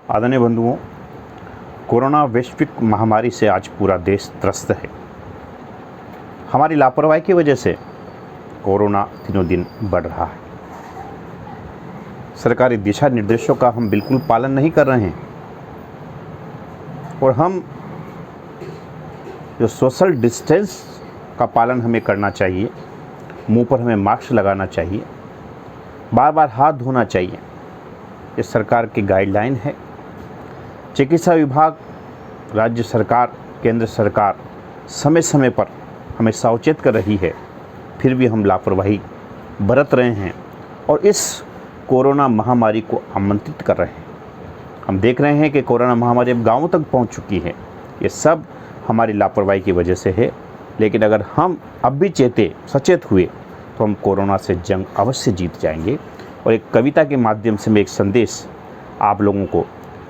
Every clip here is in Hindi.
आदरणीय बंधुओं, कोरोना वैश्विक महामारी से आज पूरा देश त्रस्त है। हमारी लापरवाही की वजह से कोरोना दिनों दिन बढ़ रहा है। सरकारी दिशा निर्देशों का हम बिल्कुल पालन नहीं कर रहे हैं और हम जो सोशल डिस्टेंस का पालन हमें करना चाहिए, मुंह पर हमें मास्क लगाना चाहिए, बार बार हाथ धोना चाहिए, ये सरकार की गाइडलाइन है। चिकित्सा विभाग, राज्य सरकार, केंद्र सरकार समय समय पर हमें सावचेत कर रही है, फिर भी हम लापरवाही बरत रहे हैं और इस कोरोना महामारी को आमंत्रित कर रहे हैं। हम देख रहे हैं कि कोरोना महामारी अब गाँवों तक पहुंच चुकी है। ये सब हमारी लापरवाही की वजह से है, लेकिन अगर हम अब भी सचेत हुए तो हम कोरोना से जंग अवश्य जीत जाएंगे। और एक कविता के माध्यम से मैं एक संदेश आप लोगों को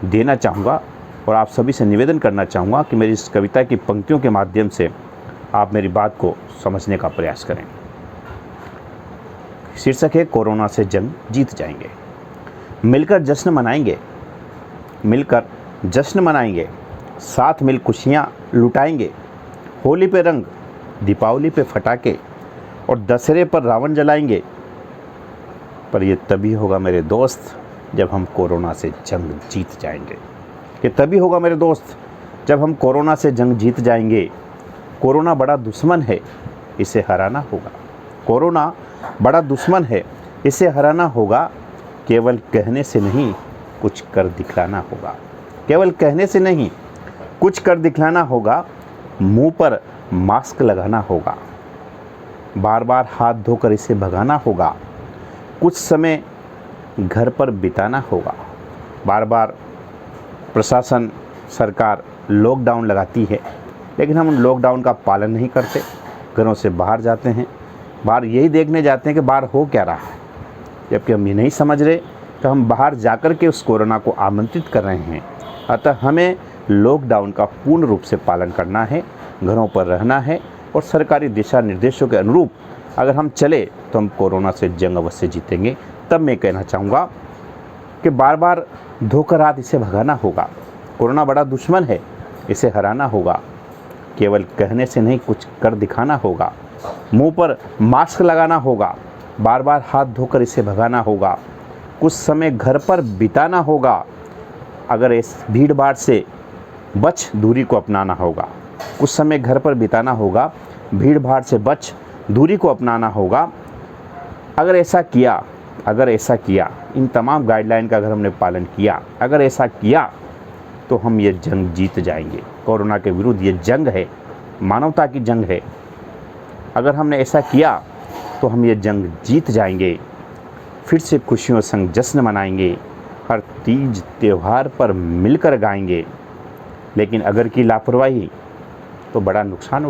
देना चाहूँगा और आप सभी से निवेदन करना चाहूँगा कि मेरी इस कविता की पंक्तियों के माध्यम से आप मेरी बात को समझने का प्रयास करें। शीर्षक है कोरोना से जंग जीत जाएंगे। मिलकर जश्न मनाएंगे, मिलकर जश्न मनाएंगे, साथ मिल खुशियाँ लुटाएंगे। होली पे रंग, दीपावली पे फटाके और दशहरे पर रावण जलाएंगे। पर ये तभी होगा मेरे दोस्त जब हम कोरोना से जंग जीत जाएंगे। ये तभी होगा मेरे दोस्त जब हम कोरोना से जंग जीत जाएंगे। कोरोना बड़ा दुश्मन है, इसे हराना होगा। कोरोना बड़ा दुश्मन है, इसे हराना होगा। केवल कहने से नहीं, कुछ कर दिखलाना होगा। केवल कहने से नहीं, कुछ कर दिखलाना होगा। मुंह पर मास्क लगाना होगा, बार बार हाथ धोकर इसे भगाना होगा। कुछ समय घर पर बिताना होगा। बार बार प्रशासन, सरकार लॉकडाउन लगाती है, लेकिन हम लॉकडाउन का पालन नहीं करते। घरों से बाहर जाते हैं, बाहर यही देखने जाते हैं कि बाहर हो क्या रहा है, जबकि हम ये नहीं समझ रहे कि हम बाहर जाकर के उस कोरोना को आमंत्रित कर रहे हैं। अतः हमें लॉकडाउन का पूर्ण रूप से पालन करना है, घरों पर रहना है और सरकारी दिशा निर्देशों के अनुरूप अगर हम चले तो हम कोरोना से जंग अवश्य जीतेंगे। तब मैं कहना चाहूँगा कि बार बार धोकर हाथ इसे भगाना होगा। कोरोना बड़ा दुश्मन है, इसे हराना होगा। केवल कहने से नहीं, कुछ कर दिखाना होगा। मुंह पर मास्क लगाना होगा, बार बार हाथ धोकर इसे भगाना होगा। कुछ समय घर पर बिताना होगा। अगर इस भीड़ भाड़ से बच दूरी को अपनाना होगा। कुछ समय घर पर बिताना होगा, भीड़ भाड़ से बच दूरी को अपनाना होगा। अगर ऐसा किया, इन तमाम गाइडलाइन का अगर हमने पालन किया, अगर ऐसा किया तो हम ये जंग जीत जाएंगे। कोरोना के विरुद्ध ये जंग है, मानवता की जंग है। अगर हमने ऐसा किया तो हम ये जंग जीत जाएंगे। फिर से खुशियों संग जश्न मनाएंगे, हर तीज त्यौहार पर मिलकर गाएंगे। लेकिन अगर की लापरवाही तो बड़ा नुकसान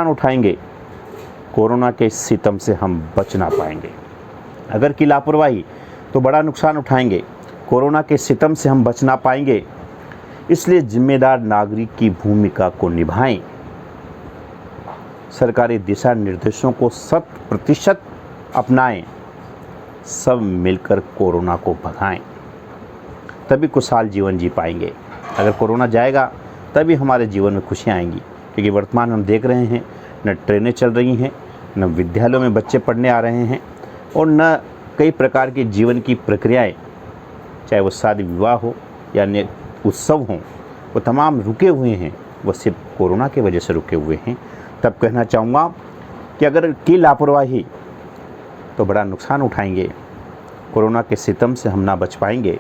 उठाएंगे। कोरोना के सितम से हम बच ना पाएंगे। अगर की लापरवाही तो बड़ा नुकसान उठाएंगे। कोरोना के सितम से हम बच ना पाएंगे। इसलिए जिम्मेदार नागरिक की भूमिका को निभाएं। सरकारी दिशा निर्देशों को 100% अपनाएं। सब मिलकर कोरोना को भगाएं, तभी खुशहाल जीवन जी पाएंगे। अगर कोरोना जाएगा तभी हमारे जीवन में खुशियाँ आएंगी, क्योंकि वर्तमान हम देख रहे हैं न ट्रेनें चल रही हैं, न विद्यालयों में बच्चे पढ़ने आ रहे हैं और न कई प्रकार की जीवन की प्रक्रियाएं, चाहे वो शादी विवाह हो या अन्य उत्सव हों, वो तमाम रुके हुए हैं। वो सिर्फ कोरोना की वजह से रुके हुए हैं। तब कहना चाहूँगा कि अगर की लापरवाही तो बड़ा नुकसान उठाएंगे। कोरोना के सितम से हम ना बच पाएंगे।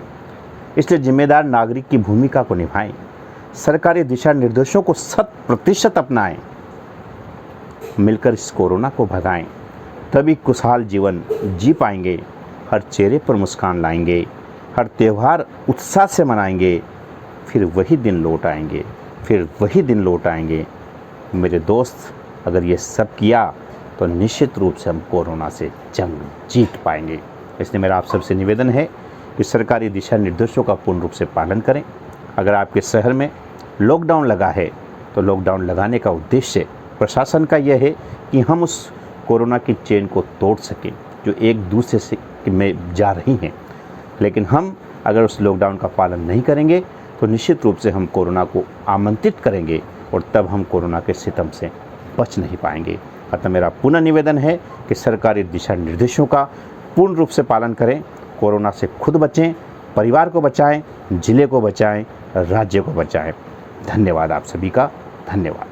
इसलिए जिम्मेदार नागरिक की भूमिका को निभाएं। सरकारी दिशा निर्देशों को 100% अपनाएं। मिलकर इस कोरोना को भगाएं, तभी खुशहाल जीवन जी पाएंगे। हर चेहरे पर मुस्कान लाएंगे, हर त्यौहार उत्साह से मनाएंगे। फिर वही दिन लौट आएंगे। मेरे दोस्त, अगर ये सब किया तो निश्चित रूप से हम कोरोना से जंग जीत पाएंगे। इसलिए मेरा आप सबसे निवेदन है कि सरकारी दिशा निर्देशों का पूर्ण रूप से पालन करें। अगर आपके शहर में लॉकडाउन लगा है तो लॉकडाउन लगाने का उद्देश्य प्रशासन का यह है कि हम उस कोरोना की चेन को तोड़ सकें जो एक दूसरे से में जा रही हैं। लेकिन हम अगर उस लॉकडाउन का पालन नहीं करेंगे तो निश्चित रूप से हम कोरोना को आमंत्रित करेंगे और तब हम कोरोना के सितम से बच नहीं पाएंगे। अतः मेरा पुनः निवेदन है कि सरकारी दिशा निर्देशों का पूर्ण रूप से पालन करें, कोरोना से खुद बचें, परिवार को बचाएं, जिले को बचाएं, राज्य को बचाएं। धन्यवाद आप सभी का, धन्यवाद।